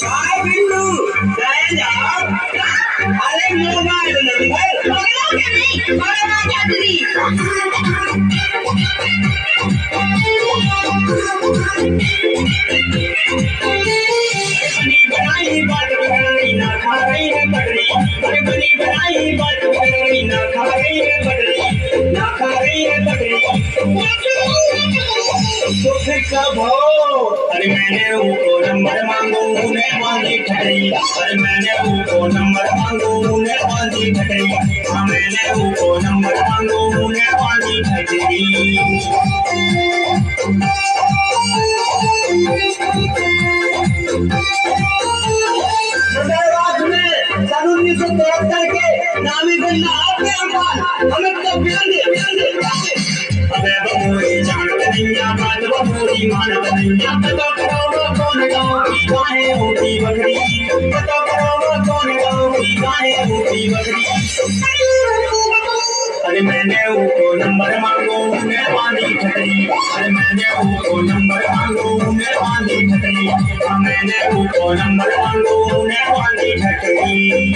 काय बिंदू जाया जाओ अरे मोबाइल नंबर पकड़ो क्या नहीं पकड़ो क्या बनी बनाई बात पकड़ी ना खा रही है पटरी अरे बनी बनाई बात पकड़ी ना खा रही है पटरी ना खा रही है पटरी तो फिर कब हो अरे मैंने उनको नंबर मांगो उन्हें बांधी खटरी अरे मैंने उनको नंबर मांगो उन्हें बांधी खटरी हाँ मैंने उनको नंबर मांगो उन्हें बांधी खटरी सन 1973 के नामी गन्ना आपके अम्बान हमें तो बयान दे अबे बबूरी जानत नहीं बात बबूरी मानत नहीं पता करो कौन गाँव की गाय होती बकरी पता करो कौन गाँव की गाय होती बकरी अरे मैंने उनको नंबर मांगो उन्हें बांधी खटरी अरे मैंने उनको नंबर मांगो उन्हें बांधी खटरी हाँ मैंने उनको नंबर मांगो उन्हें बांधी खटरी